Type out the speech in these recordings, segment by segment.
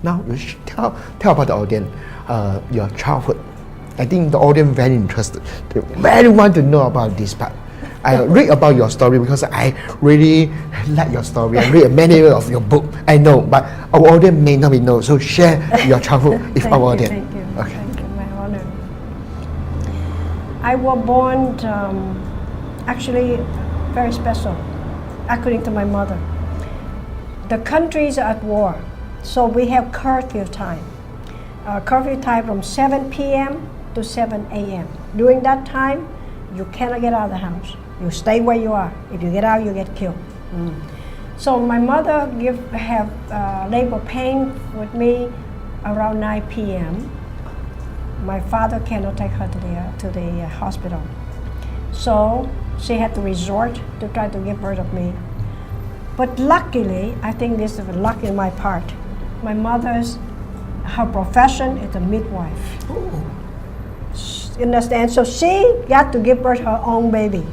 Now you should tell about the audience your childhood. I think the audience very interested. They very want to know about this part. I read about your story because I really like your story. I read many of your book. I know, but our audience may not know. So share your childhood with our audience. Thank you. Okay. Thank you. My honor. I was born actually very special, according to my mother. The country is at war, so we have curfew time. Curfew time from 7 p.m. to 7 a.m. During that time, you cannot get out of the house. You stay where you are. If you get out, you get killed. So my mother have labor pain with me around 9 p.m. My father cannot take her to the hospital. So she had to resort to try to give birth of me. But luckily, I think this is luck in my part. My her profession is a midwife. Oh. You understand? So she got to give birth her own baby,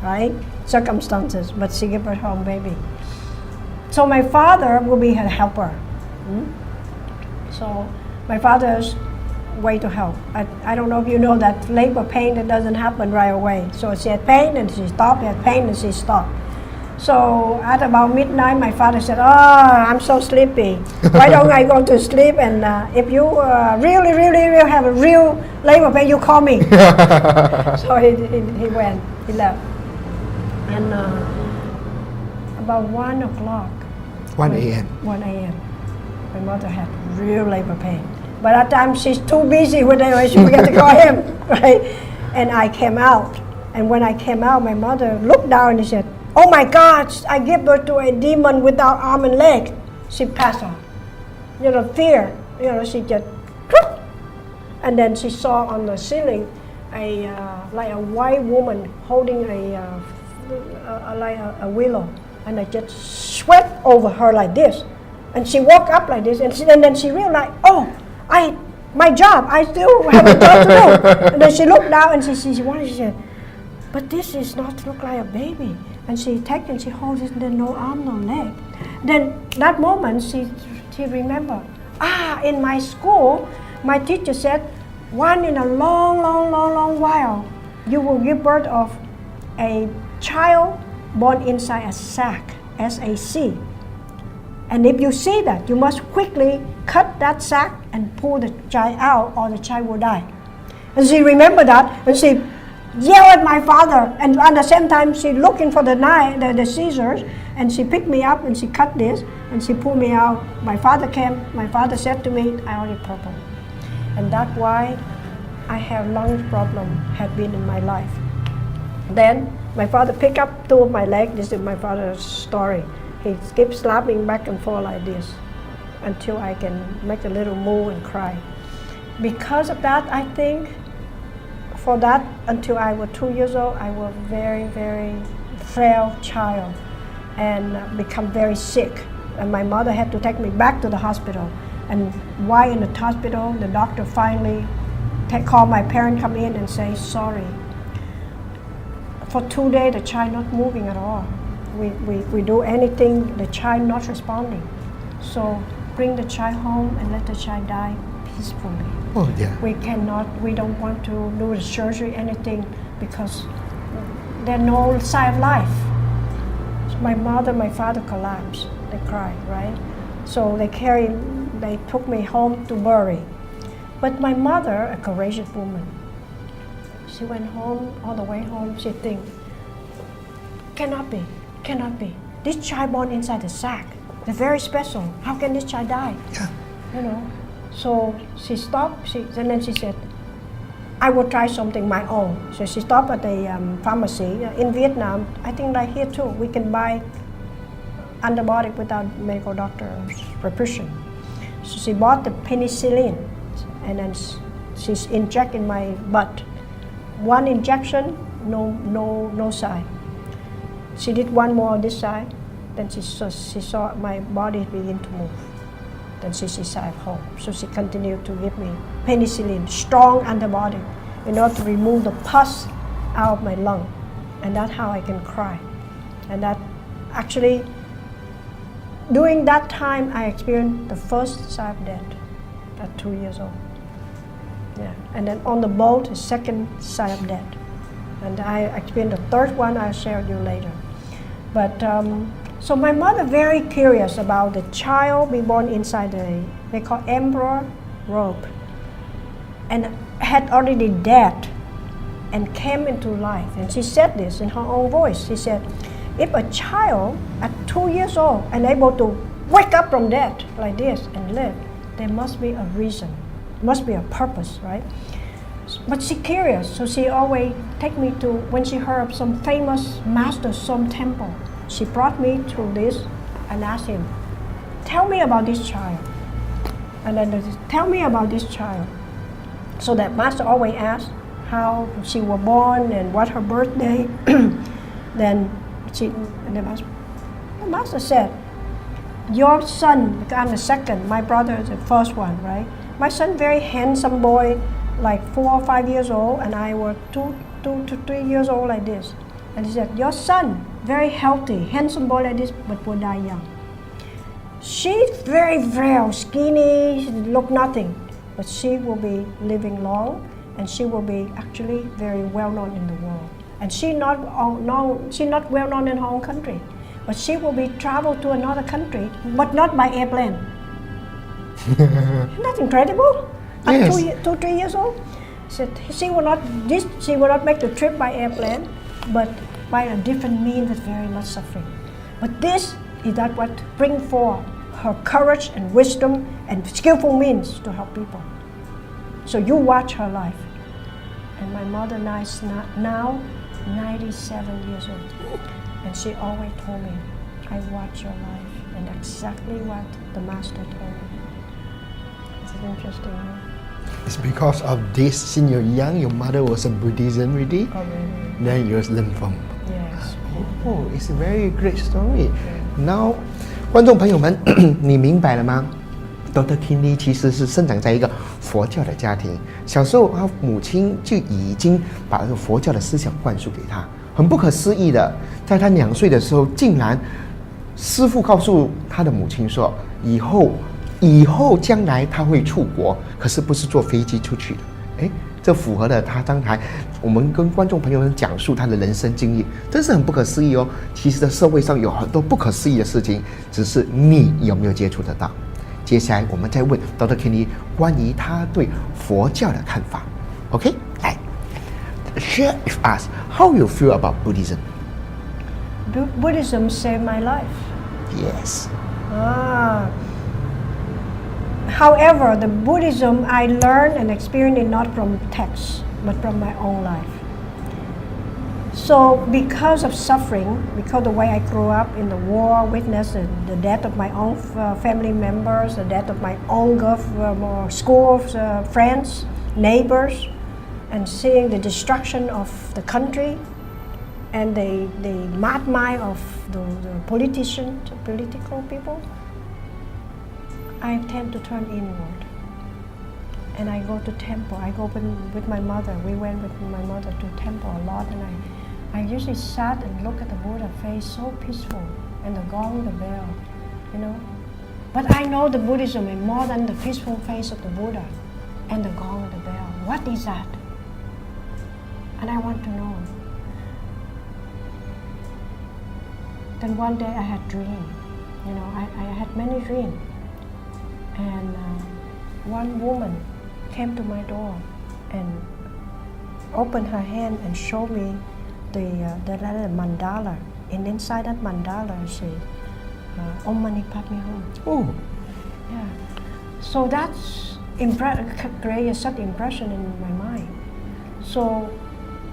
right? Circumstances, but she gave birth her own baby. So my father will be her helper. So my father's way to help. I don't know if you know that labor pain, that doesn't happen right away. So she had pain and she stopped, she had pain and she stopped. So at about midnight, my father said, I'm so sleepy. Why don't I go to sleep? And if you really have a real labor pain, you call me. So he went, he left. And about 1 o'clock. 1 a.m. 1 a.m. My mother had real labor pain. But at that time, she's too busy with it, she forgot to call him, right? And I came out. And when I came out, my mother looked down and said, oh my God, I gave birth to a demon without arm and leg. She passed on. Fear. She just, and then she saw on the ceiling like a white woman holding a willow, and I just swept over her like this, and she woke up like this, and then she realized, my job, I still have a job to do. And then she looked down and she said, but this does not look like a baby. And she holds it, and then no arm, no leg. Then that moment she remembered, in my school, my teacher said, one in a long while, you will give birth of a child born inside a sac, S-A-C. And if you see that, you must quickly cut that sac and pull the child out, or the child will die. And she remembered that, and she yelled at my father, and at the same time she looking for the knife, the scissors, and she picked me up and she cut this and she pulled me out. My father came. My father said to me, I already purple, and that's why I have lung problem had been in my life. Then my father picked up two of my legs. This is my father's story. He keeps slapping back and forth like this until I can make a little move and cry. Because of that, I think, for that, until I was 2 years old, I was very frail child and become very sick. And my mother had to take me back to the hospital. And while in the hospital, the doctor finally called my parents, come in and say, sorry. For 2 days, the child not moving at all. We do anything, the child not responding. So bring the child home and let the child die peacefully. Oh, yeah. We don't want to do the surgery, anything, because there's no sign of life. So my mother, my father collapsed. They cried, right? So they took me home to bury. But my mother, a courageous woman, she went home, all the way home, she think, cannot be. This child born inside the sack, they're very special. How can this child die? Yeah. So she stopped, and then she said, I will try something my own. So she stopped at the pharmacy in Vietnam. I think like here too, we can buy antibiotic without medical doctor's prescription. So she bought the penicillin, and then she's injected in my butt. One injection, no sign. She did one more on this side, then she saw my body begin to move. Then she decided home. So she continued to give me penicillin, strong antibiotic, in order to remove the pus out of my lung. And that's how I can cry. And that actually, during that time, I experienced the first sign of death at 2 years old. Yeah, and then on the boat, the second sign of death. And I experienced the third one. I'll share with you later. But so my mother very curious about the child being born inside they call emperor robe, and had already dead and came into life. And she said this in her own voice. She said, if a child at 2 years old and able to wake up from death like this and live, there must be a reason, must be a purpose, right? But she curious, so she always take me to, when she heard of some famous master, some temple, she brought me to this and asked him, tell me about this child. And then tell me about this child. So that master always asked how she was born and what her birthday. Then the master said, your son, because I'm the second, my brother is the first one, right? My son very handsome boy, like 4 or 5 years old, and I was 2 to 3 years old like this. And he said, your son, very healthy, handsome boy like this, but will die young. She's very frail, skinny, look nothing, but she will be living long, and she will be actually very well known in the world. And she's not well known in her own country, but she will be traveled to another country, but not by airplane. Isn't that incredible? Yes. At 2, 3 years old, said she will not make the trip by airplane, but by a different means with very much suffering. But this is that what bring forth her courage and wisdom and skillful means to help people. So you watch her life. And my mother now 97 years old. And she always told me, I watch your life. And exactly what the master told me. It's interesting, huh? It's because of this, since you're young, your mother was a Buddhism already. Oh, really? Then you learn from. Yes. Oh, it's a very great story. Now, 观众朋友们，你明白了吗？Dr. Kinley 其实是生长在一个佛教的家庭，小时候他母亲就已经把这个佛教的思想灌输给他。很不可思议的，在他2岁的时候，竟然师父告诉他的母亲说，以后将来他会出国，可是不是坐飞机出去的。诶，这符合了他刚才我们跟观众朋友们讲述他的人生经历，真是很不可思议哦。其实，在社会上有很多不可思议的事情，只是你有没有接触得到。接下来我们再问 Dr. Kenny 关于他对佛教的看法。OK， 来 share with us how you feel about Buddhism. Buddhism saved my life. Yes. However, the Buddhism I learned and experienced it not from texts, but from my own life. So because of suffering, because the way I grew up in the war, witnessed the death of my own family members, the death of my own school friends, neighbors, and seeing the destruction of the country and the madman of the politicians, political people, I tend to turn inward. And I go to temple. I go with my mother. We went with my mother to temple a lot, and I usually sat and look at the Buddha face, so peaceful, and the gong, the bell, you know. But I know the Buddhism is more than the peaceful face of the Buddha and the gong, the bell. What is that? And I want to know. Then one day I had a dream. You know, I had many dreams. And one woman came to my door and opened her hand and showed me the mandala. And inside that mandala, she Om Mani Padme Hum. Oh. Yeah. So that's created such impression in my mind. So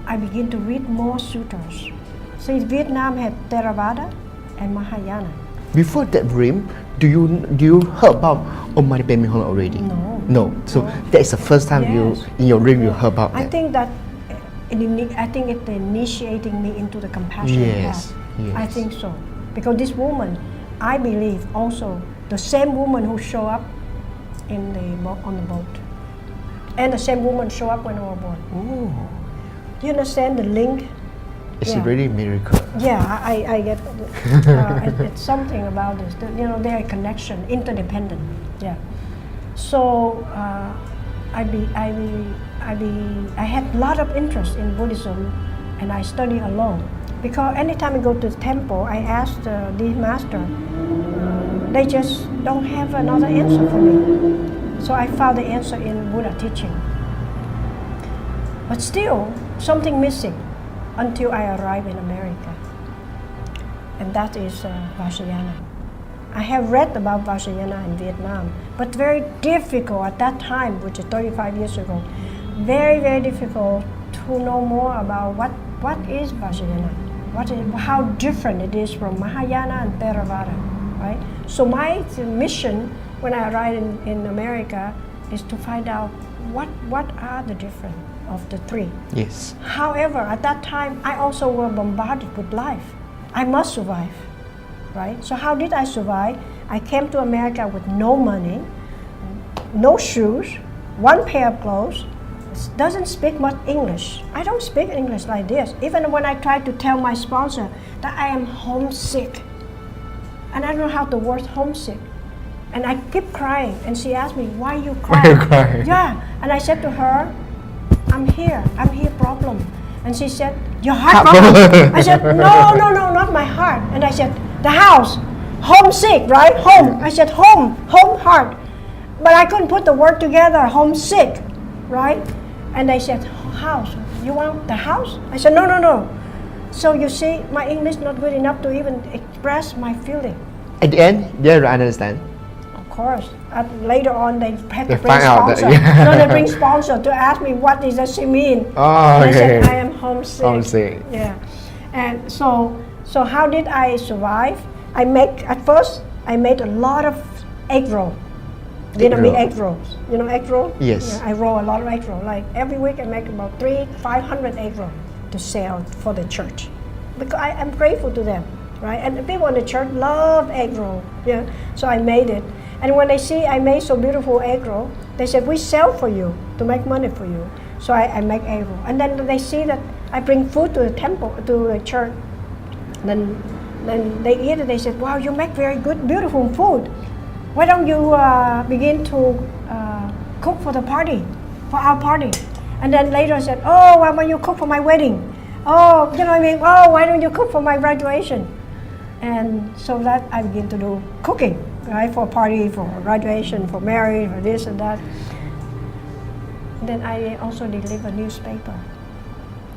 I begin to read more sutras. So Vietnam had Theravada and Mahayana. Before that dream, do you heard about Om Mani Padme Hum already? No. So that is the first time Yes. in your dream you heard about that. I think it's initiating me into the compassion path. Yes. I think so. Because this woman, I believe also the same woman who showed up on the boat. And the same woman showed up when I was born. Oh. Do you understand the link? It's Yeah. really a miracle. Yeah, I get it's something about this. You know, there are connection, interdependent. Yeah. So I had a lot of interest in Buddhism, and I study alone. Because anytime I go to the temple, I ask the master. They just don't have another answer for me. So I found the answer in Buddha teaching. But still, something missing until I arrived in America. And that is Vajrayana. I have read about Vajrayana in Vietnam, but very difficult at that time, which is 35 years ago. Very, very difficult to know more about what is Vajrayana, how different it is from Mahayana and Theravada, right? So my mission when I arrived in America is to find out what are the difference of the three. Yes. However, at that time, I also was bombarded with life. I must survive, right? So how did I survive? I came to America with no money, no shoes, one pair of clothes, doesn't speak much English. I don't speak English like this. Even when I try to tell my sponsor that I am homesick, and I don't know how to word homesick, and I keep crying, and she asked me, why you crying? Why you crying? Yeah, and I said to her, I'm here problem. And she said, your heart problem? I said, no, not my heart. And I said, the house, homesick, right? Home. I said, home, heart. But I couldn't put the word together, homesick, right? And they said, house, you want the house? I said, no. So you see, my English not good enough to even express my feeling. At the end, they understand. Of course. Later on, they had to They bring find out that- sponsor. yeah. No, they bring sponsor to ask me what does she mean. Oh, And I okay. said, I am homesick. Homesick. Yeah. And so how did I survive? At first, I made a lot of egg roll. Vietnamese egg rolls. You know egg roll? Yes. Yeah, I roll a lot of egg roll. Like every week I make about 500 egg roll to sell for the church. Because I'm grateful to them, right? And the people in the church love egg roll. Yeah. So I made it. And when they see I made so beautiful egg roll, they said, we sell for you to make money for you. So I make egg roll. And then they see that I bring food to the temple, to the church. Then they eat it. They said, wow, you make very good, beautiful food. Why don't you begin to cook for the party, for our party? And then later I said, oh, why don't you cook for my wedding? Oh, you know what I mean? Oh, why don't you cook for my graduation? And so that I begin to do cooking, right? For party, for graduation, for marriage, for this and that. Then I also deliver newspaper.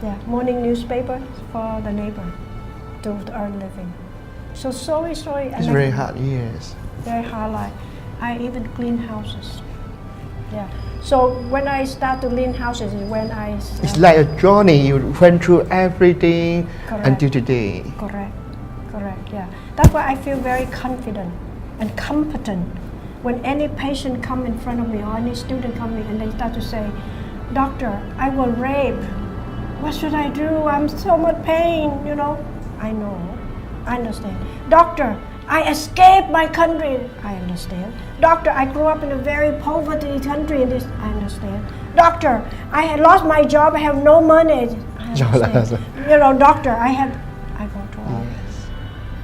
Yeah, morning newspaper for the neighbor to earn living. So slowly. It's very hard, yes. Very hard life. I even clean houses. Yeah. So when I start to clean houses is when I start. It's like a journey. You went through everything Correct. until today. Correct. Yeah. That's why I feel very confident and competent when any patient come in front of me or any student come in and they start to say, doctor, I was raped. What should I do? I'm so much pain. You know. I know. I understand. Doctor, I escaped my country. I understand. Doctor, I grew up in a very poverty country. I understand. Doctor, I had lost my job. I have no money. I understand. You know, doctor, I go through all this.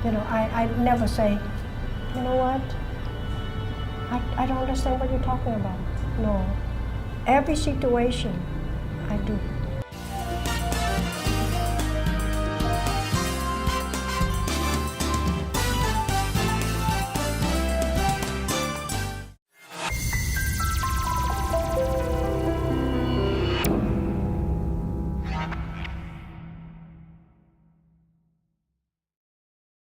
You know, I never say, you know what? I don't understand what you're talking about. No. Every situation I do.